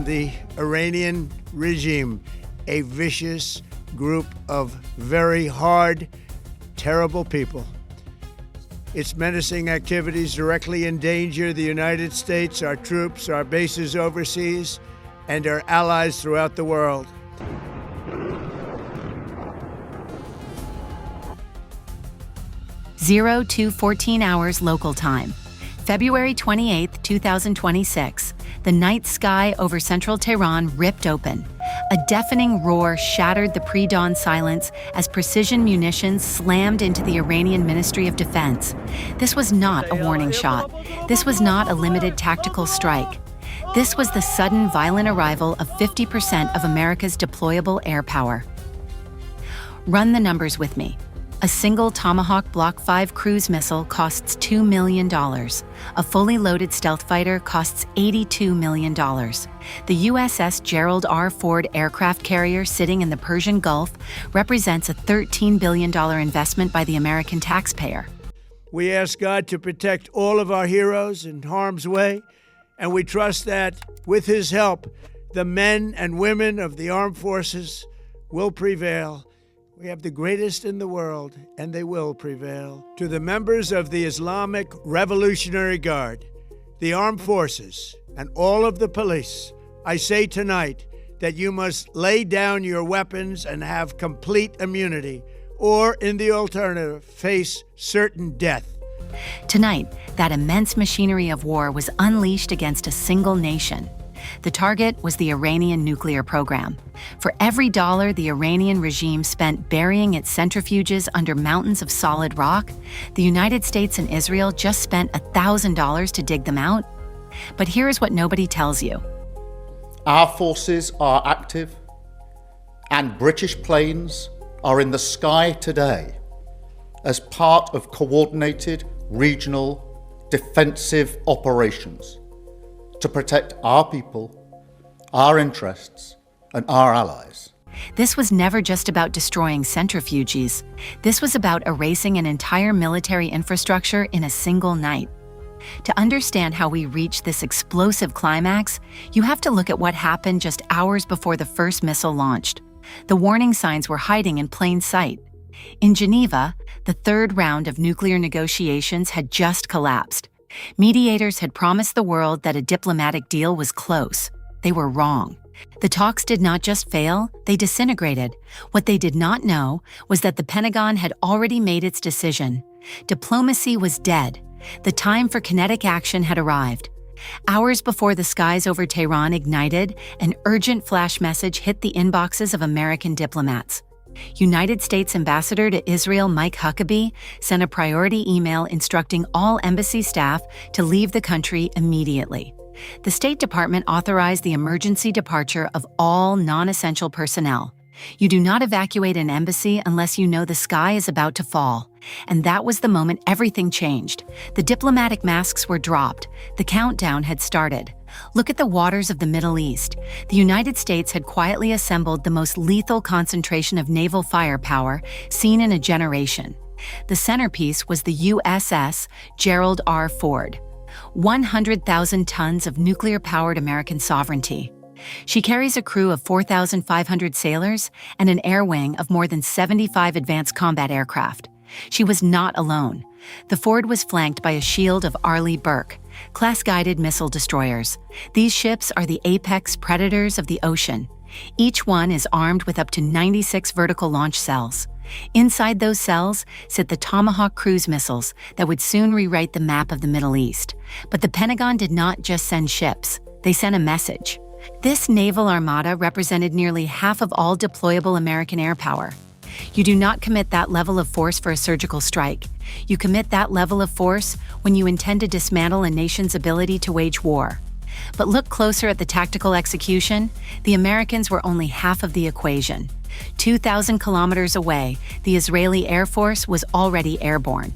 the Iranian regime, a vicious group of very hard, terrible people. Its menacing activities directly endanger the United States, our troops, our bases overseas, and our allies throughout the world. Zero to 14 hours local time. February 28, 2026, the night sky over central Tehran ripped open. A deafening roar shattered the pre-dawn silence as precision munitions slammed into the Iranian Ministry of Defense. This was not a warning shot. This was not a limited tactical strike. This was the sudden violent arrival of 50% of America's deployable air power. Run the numbers with me. A single Tomahawk Block 5 cruise missile costs $2 million. A fully loaded stealth fighter costs $82 million. The USS Gerald R. Ford aircraft carrier sitting in the Persian Gulf represents a $13 billion investment by the American taxpayer. We ask God to protect all of our heroes in harm's way, and we trust that, with His help, the men and women of the armed forces will prevail. We have the greatest in the world, and they will prevail. To the members of the Islamic Revolutionary Guard, the armed forces, and all of the police, I say tonight that you must lay down your weapons and have complete immunity, or, in the alternative, face certain death. Tonight, that immense machinery of war was unleashed against a single nation. The target was the Iranian nuclear program. For every dollar the Iranian regime spent burying its centrifuges under mountains of solid rock, the United States and Israel just spent $1,000 to dig them out. But here's what nobody tells you. Our forces are active, and British planes are in the sky today as part of coordinated regional defensive operations to protect our people, our interests, and our allies. This was never just about destroying centrifuges. This was about erasing an entire military infrastructure in a single night. To understand how we reached this explosive climax, you have to look at what happened just hours before the first missile launched. The warning signs were hiding in plain sight. In Geneva, the third round of nuclear negotiations had just collapsed. Mediators had promised the world that a diplomatic deal was close. They were wrong. The talks did not just fail, they disintegrated. What they did not know was that the Pentagon had already made its decision. Diplomacy was dead. The time for kinetic action had arrived. Hours before the skies over Tehran ignited, an urgent flash message hit the inboxes of American diplomats. United States Ambassador to Israel Mike Huckabee sent a priority email instructing all embassy staff to leave the country immediately. The State Department authorized the emergency departure of all non-essential personnel. You do not evacuate an embassy unless you know the sky is about to fall. And that was the moment everything changed. The diplomatic masks were dropped. The countdown had started. Look at the waters of the Middle East. The United States had quietly assembled the most lethal concentration of naval firepower seen in a generation. The centerpiece was the USS Gerald R. Ford. 100,000 tons of nuclear-powered American sovereignty. She carries a crew of 4,500 sailors and an air wing of more than 75 advanced combat aircraft. She was not alone. The Ford was flanked by a shield of Arleigh Burke, class-guided missile destroyers. These ships are the apex predators of the ocean. Each one is armed with up to 96 vertical launch cells. Inside those cells sit the Tomahawk cruise missiles that would soon rewrite the map of the Middle East. But the Pentagon did not just send ships. They sent a message. This naval armada represented nearly half of all deployable American air power. You do not commit that level of force for a surgical strike. You commit that level of force when you intend to dismantle a nation's ability to wage war. But look closer at the tactical execution. The Americans were only half of the equation. 2,000 kilometers away, the Israeli Air Force was already airborne.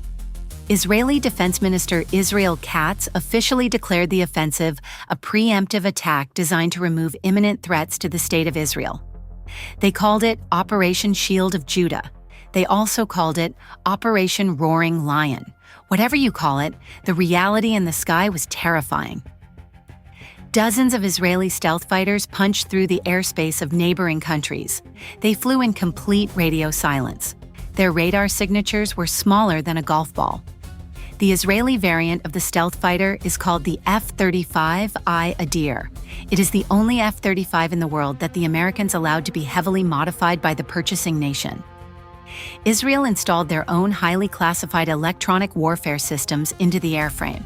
Israeli Defense Minister Israel Katz officially declared the offensive a preemptive attack designed to remove imminent threats to the state of Israel. They called it Operation Shield of Judah. They also called it Operation Roaring Lion. Whatever you call it, the reality in the sky was terrifying. Dozens of Israeli stealth fighters punched through the airspace of neighboring countries. They flew in complete radio silence. Their radar signatures were smaller than a golf ball. The Israeli variant of the stealth fighter is called the F-35I Adir. It is the only F-35 in the world that the Americans allowed to be heavily modified by the purchasing nation. Israel installed their own highly classified electronic warfare systems into the airframe.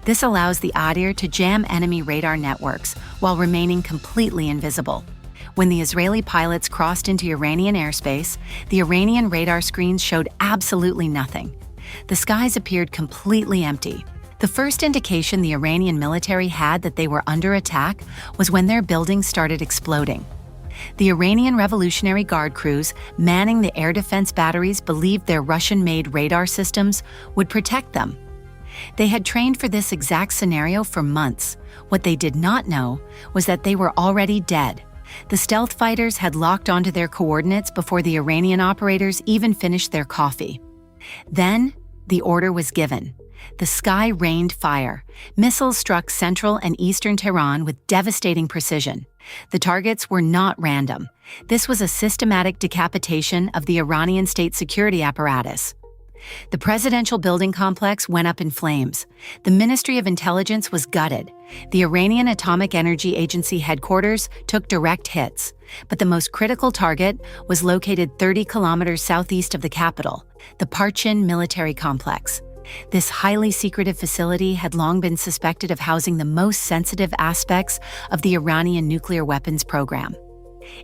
This allows the Adir to jam enemy radar networks while remaining completely invisible. When the Israeli pilots crossed into Iranian airspace, the Iranian radar screens showed absolutely nothing. The skies appeared completely empty. The first indication the Iranian military had that they were under attack was when their buildings started exploding. The Iranian Revolutionary Guard crews manning the air defense batteries believed their Russian-made radar systems would protect them. They had trained for this exact scenario for months. What they did not know was that they were already dead. The stealth fighters had locked onto their coordinates before the Iranian operators even finished their coffee. Then, the order was given. The sky rained fire. Missiles struck central and eastern Tehran with devastating precision. The targets were not random. This was a systematic decapitation of the Iranian state security apparatus. The presidential building complex went up in flames. The Ministry of Intelligence was gutted. The Iranian Atomic Energy Agency headquarters took direct hits. But the most critical target was located 30 kilometers southeast of the capital, the Parchin military complex. This highly secretive facility had long been suspected of housing the most sensitive aspects of the Iranian nuclear weapons program.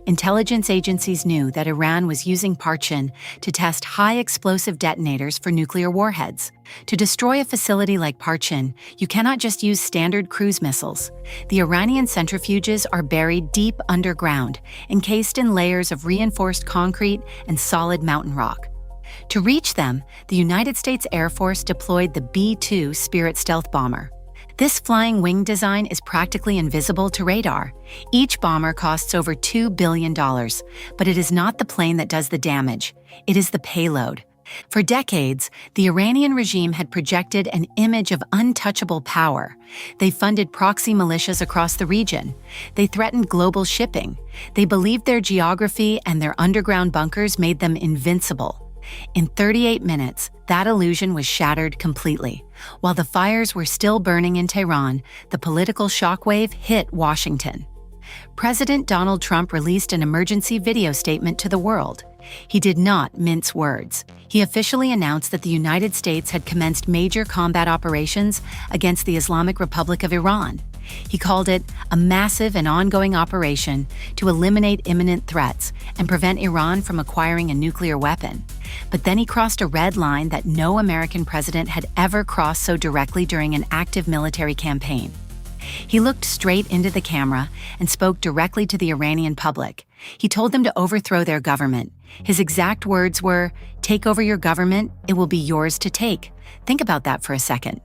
Intelligence agencies knew that Iran was using Parchin to test high-explosive detonators for nuclear warheads. To destroy a facility like Parchin, you cannot just use standard cruise missiles. The Iranian centrifuges are buried deep underground, encased in layers of reinforced concrete and solid mountain rock. To reach them, the United States Air Force deployed the B-2 Spirit stealth bomber. This flying wing design is practically invisible to radar. Each bomber costs over $2 billion, but it is not the plane that does the damage. It is the payload. For decades, the Iranian regime had projected an image of untouchable power. They funded proxy militias across the region. They threatened global shipping. They believed their geography and their underground bunkers made them invincible. In 38 minutes, that illusion was shattered completely. While the fires were still burning in Tehran, the political shockwave hit Washington. President Donald Trump released an emergency video statement to the world. He did not mince words. He officially announced that the United States had commenced major combat operations against the Islamic Republic of Iran. He called it a massive and ongoing operation to eliminate imminent threats and prevent Iran from acquiring a nuclear weapon. But then he crossed a red line that no American president had ever crossed so directly during an active military campaign. He looked straight into the camera and spoke directly to the Iranian public. He told them to overthrow their government. His exact words were, "Take over your government, it will be yours to take." Think about that for a second.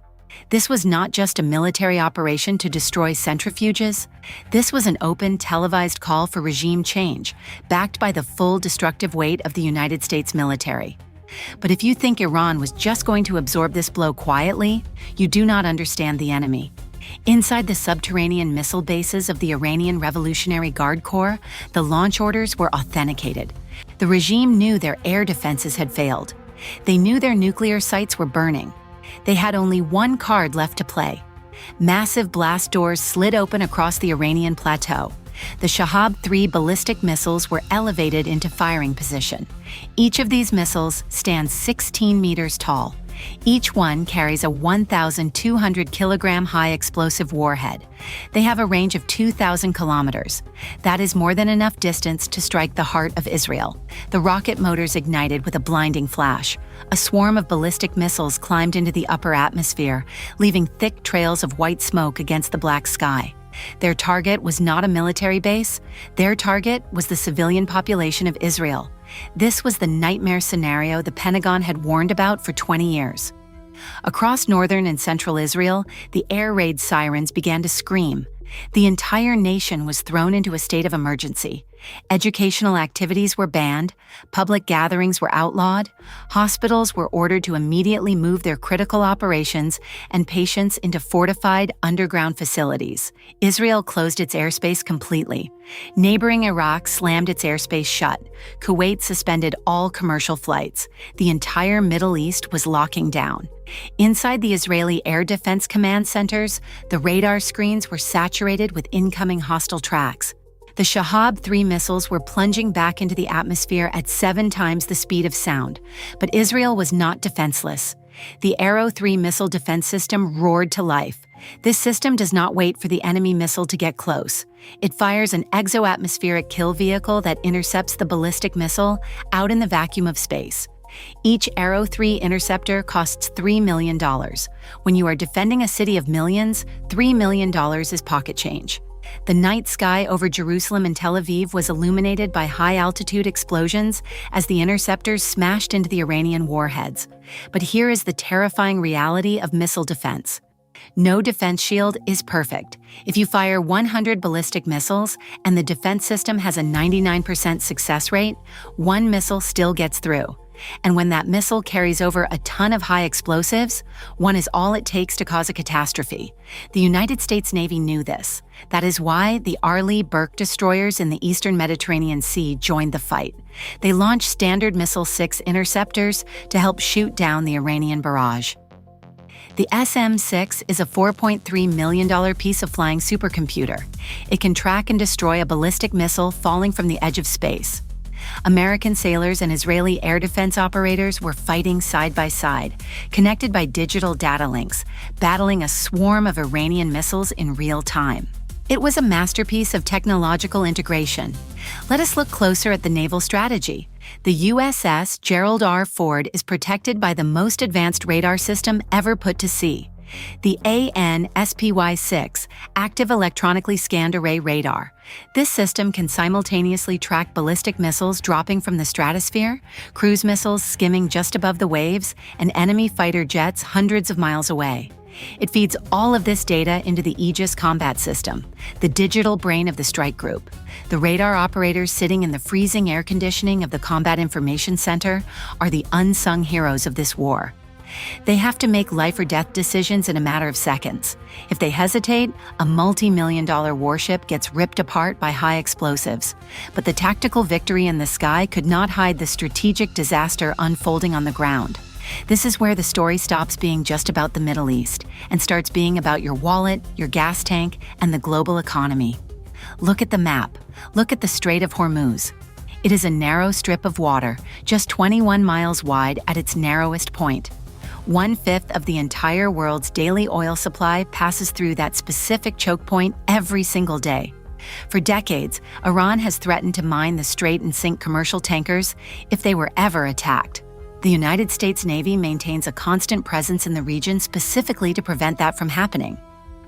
This was not just a military operation to destroy centrifuges. This was an open, televised call for regime change, backed by the full destructive weight of the United States military. But if you think Iran was just going to absorb this blow quietly, you do not understand the enemy. Inside the subterranean missile bases of the Iranian Revolutionary Guard Corps, the launch orders were authenticated. The regime knew their air defenses had failed. They knew their nuclear sites were burning. They had only one card left to play. Massive blast doors slid open across the Iranian plateau. The Shahab-3 ballistic missiles were elevated into firing position. Each of these missiles stands 16 meters tall. Each one carries a 1,200-kilogram high explosive warhead. They have a range of 2,000 kilometers. That is more than enough distance to strike the heart of Israel. The rocket motors ignited with a blinding flash. A swarm of ballistic missiles climbed into the upper atmosphere, leaving thick trails of white smoke against the black sky. Their target was not a military base. Their target was the civilian population of Israel. This was the nightmare scenario the Pentagon had warned about for 20 years. Across northern and central Israel, the air raid sirens began to scream. The entire nation was thrown into a state of emergency. Educational activities were banned, public gatherings were outlawed, hospitals were ordered to immediately move their critical operations and patients into fortified underground facilities. Israel closed its airspace completely. Neighboring Iraq slammed its airspace shut. Kuwait suspended all commercial flights. The entire Middle East was locking down. Inside the Israeli Air Defense Command centers, the radar screens were saturated with incoming hostile tracks. The Shahab-3 missiles were plunging back into the atmosphere at 7 times the speed of sound, but Israel was not defenseless. The Arrow-3 missile defense system roared to life. This system does not wait for the enemy missile to get close. It fires an exo-atmospheric kill vehicle that intercepts the ballistic missile out in the vacuum of space. Each Arrow-3 interceptor costs $3 million. When you are defending a city of millions, $3 million is pocket change. The night sky over Jerusalem and Tel Aviv was illuminated by high-altitude explosions as the interceptors smashed into the Iranian warheads. But here is the terrifying reality of missile defense. No defense shield is perfect. If you fire 100 ballistic missiles and the defense system has a 99% success rate, one missile still gets through. And when that missile carries over a ton of high explosives, one is all it takes to cause a catastrophe. The United States Navy knew this. That is why the Arleigh Burke destroyers in the eastern Mediterranean Sea joined the fight. They launched Standard Missile-6 interceptors to help shoot down the Iranian barrage. The SM-6 is a $4.3 million piece of flying supercomputer. It can track and destroy a ballistic missile falling from the edge of space. American sailors and Israeli air defense operators were fighting side by side, connected by digital data links, battling a swarm of Iranian missiles in real time. It was a masterpiece of technological integration. Let us look closer at the naval strategy. The USS Gerald R. Ford is protected by the most advanced radar system ever put to sea. The AN/SPY-6 Active Electronically Scanned Array Radar. This system can simultaneously track ballistic missiles dropping from the stratosphere, cruise missiles skimming just above the waves, and enemy fighter jets hundreds of miles away. It feeds all of this data into the Aegis Combat System, the digital brain of the strike group. The radar operators sitting in the freezing air conditioning of the Combat Information Center are the unsung heroes of this war. They have to make life or death decisions in a matter of seconds. If they hesitate, a multi-million-dollar warship gets ripped apart by high explosives. But the tactical victory in the sky could not hide the strategic disaster unfolding on the ground. This is where the story stops being just about the Middle East and starts being about your wallet, your gas tank, and the global economy. Look at the map. Look at the Strait of Hormuz. It is a narrow strip of water, just 21 miles wide at its narrowest point. 1/5 of the entire world's daily oil supply passes through that specific choke point every single day. For decades, Iran has threatened to mine the strait and sink commercial tankers if they were ever attacked. The United States Navy maintains a constant presence in the region specifically to prevent that from happening.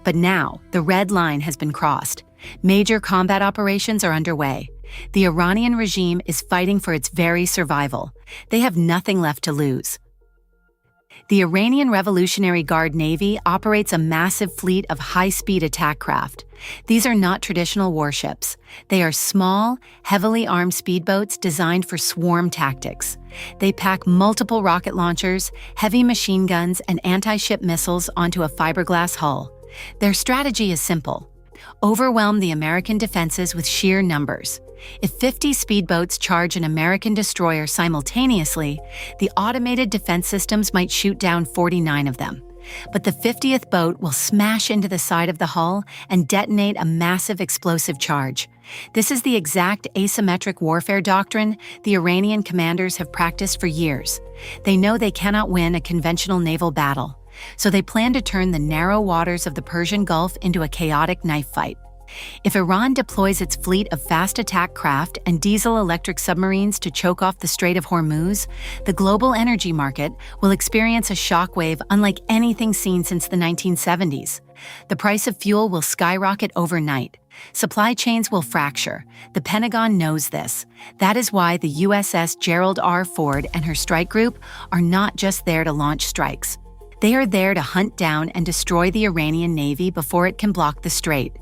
But now, the red line has been crossed. Major combat operations are underway. The Iranian regime is fighting for its very survival. They have nothing left to lose. The Iranian Revolutionary Guard Navy operates a massive fleet of high-speed attack craft. These are not traditional warships. They are small, heavily armed speedboats designed for swarm tactics. They pack multiple rocket launchers, heavy machine guns, and anti-ship missiles onto a fiberglass hull. Their strategy is simple: overwhelm the American defenses with sheer numbers. If 50 speedboats charge an American destroyer simultaneously, the automated defense systems might shoot down 49 of them. But the 50th boat will smash into the side of the hull and detonate a massive explosive charge. This is the exact asymmetric warfare doctrine the Iranian commanders have practiced for years. They know they cannot win a conventional naval battle, so they plan to turn the narrow waters of the Persian Gulf into a chaotic knife fight. If Iran deploys its fleet of fast attack craft and diesel-electric submarines to choke off the Strait of Hormuz, the global energy market will experience a shockwave unlike anything seen since the 1970s. The price of fuel will skyrocket overnight. Supply chains will fracture. The Pentagon knows this. That is why the USS Gerald R. Ford and her strike group are not just there to launch strikes. They are there to hunt down and destroy the Iranian Navy before it can block the strait.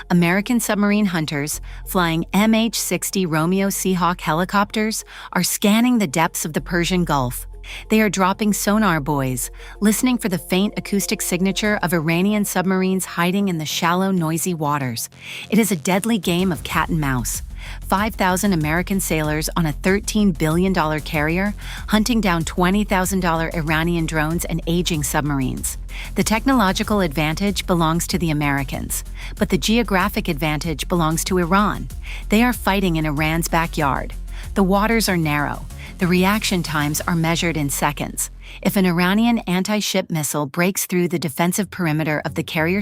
American submarine hunters, flying MH-60 Romeo Seahawk helicopters, are scanning the depths of the Persian Gulf. They are dropping sonar buoys, listening for the faint acoustic signature of Iranian submarines hiding in the shallow, noisy waters. It is a deadly game of cat and mouse. 5,000 American sailors on a $13 billion carrier, hunting down $20,000 Iranian drones and aging submarines. The technological advantage belongs to the Americans, but the geographic advantage belongs to Iran. They are fighting in Iran's backyard. The waters are narrow. The reaction times are measured in seconds. If an Iranian anti-ship missile breaks through the defensive perimeter of the carrier